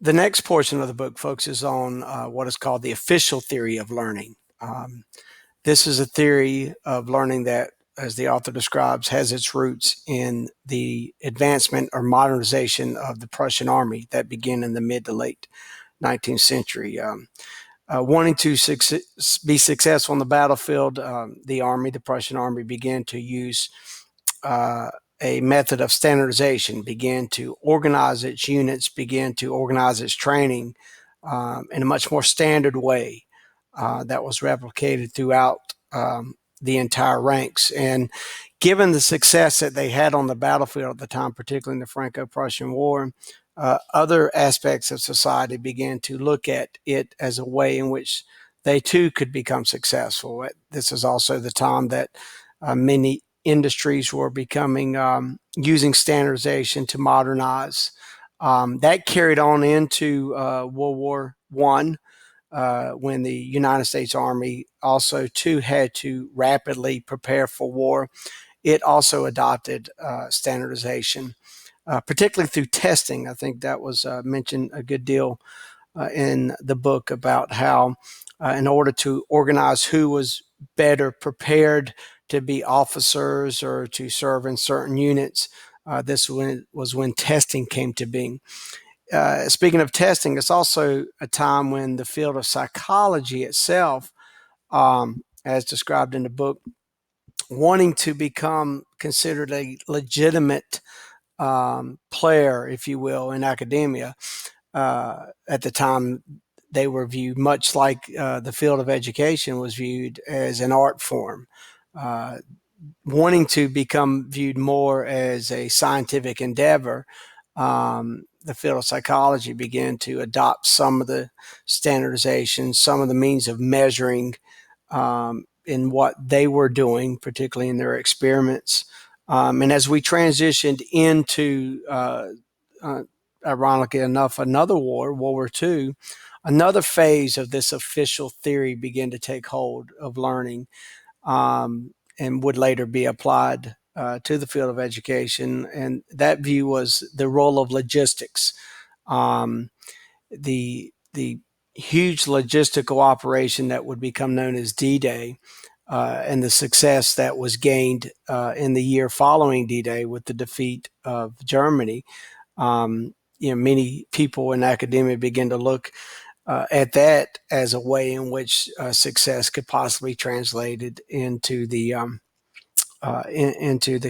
The next portion of the book focuses on what is called the official theory of learning. This is a theory of learning that, as the author describes, has its roots in the advancement or modernization of the Prussian army that began in the mid to late 19th century. Wanting to be successful on the battlefield, the Prussian army, began to use uh, a method of standardization, began to organize its units, began to organize its training in a much more standard way that was replicated throughout the entire ranks. And given the success that they had on the battlefield at the time, particularly in the Franco-Prussian War, other aspects of society began to look at it as a way in which they too could become successful. This is also the time that many industries were becoming using standardization to modernize. That carried on into World War One, when the United States Army also too had to rapidly prepare for war. It also adopted standardization, particularly through testing. I think that was mentioned a good deal in the book about how, in order to organize who was better prepared to be officers or to serve in certain units, this was when testing came to being. Speaking of testing, it's also a time when the field of psychology itself, as described in the book, wanting to become considered a legitimate player, if you will, in academia. At the time, they were viewed much like the field of education was viewed as an art form. Uh, Wanting to become viewed more as a scientific endeavor, the field of psychology began to adopt some of the standardization, some of the means of measuring in what they were doing, particularly in their experiments. And as we transitioned into, ironically enough, another war, World War II, another phase of this official theory began to take hold of learning, and would later be applied to the field of education. And that view was the role of logistics. Um, the huge logistical operation that would become known as D-Day, and the success that was gained in the year following D-Day with the defeat of Germany. Many people in academia begin to look at that as a way in which success could possibly be translated into the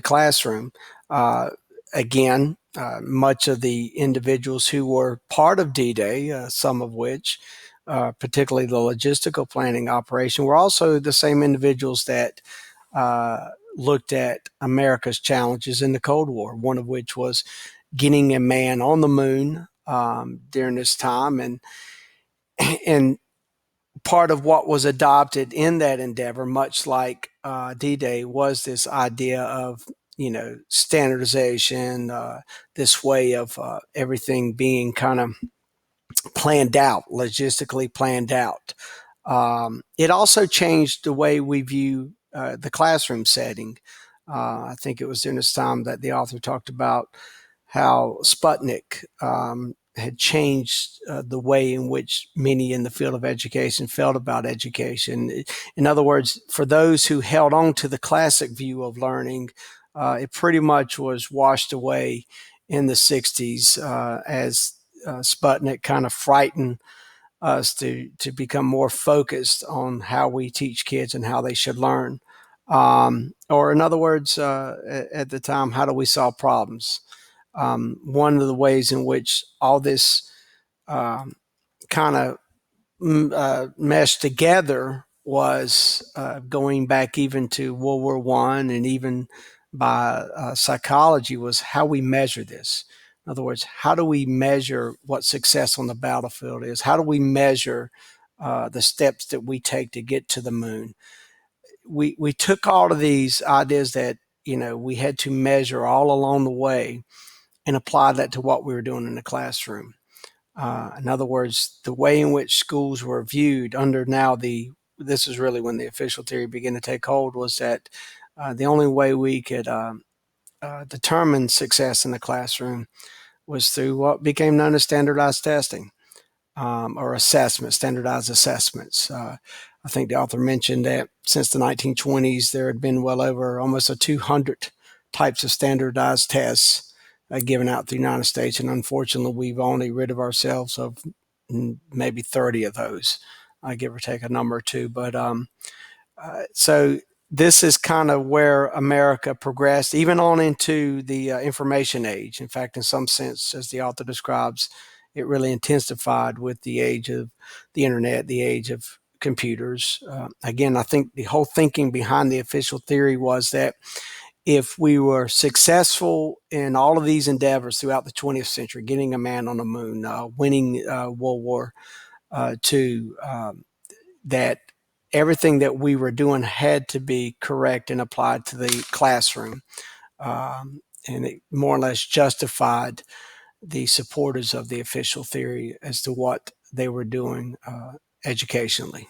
classroom. Uh, Again, much of the individuals who were part of D-Day, some of which, particularly the logistical planning operation, were also the same individuals that looked at America's challenges in the Cold War, one of which was getting a man on the moon during this time. And part of what was adopted in that endeavor, much like D-Day, was this idea of standardization, this way of everything being kind of planned out, logistically planned out. It also changed the way we view the classroom setting. I think it was during this time that the author talked about how Sputnik had changed the way in which many in the field of education felt about education. In other words, for those who held on to the classic view of learning, it pretty much was washed away in the 60s as Sputnik kind of frightened us to become more focused on how we teach kids and how they should learn. Or in other words, at the time, how do we solve problems? One of the ways in which all this kind of meshed together was going back even to World War One, and even by psychology, was how we measure this. In other words, how do we measure what success on the battlefield is? How do we measure the steps that we take to get to the moon? We took all of these ideas that we had to measure all along the way and apply that to what we were doing in the classroom. In other words, the way in which schools were viewed under this is really when the official theory began to take hold, was that the only way we could determine success in the classroom was through what became known as standardized testing, or assessments, standardized assessments. I think the author mentioned that since the 1920s, there had been well over almost 200 types of standardized tests given out through the United States. And unfortunately, we've only rid of ourselves of maybe 30 of those, give or take a number or two. But so this is kind of where America progressed, even on into the information age. In fact, in some sense, as the author describes, it really intensified with the age of the internet, the age of computers. Again, I think the whole thinking behind the official theory was that if we were successful in all of these endeavors throughout the 20th century, getting a man on the moon, winning World War II, that everything that we were doing had to be correct and applied to the classroom. And it more or less justified the supporters of the official theory as to what they were doing educationally.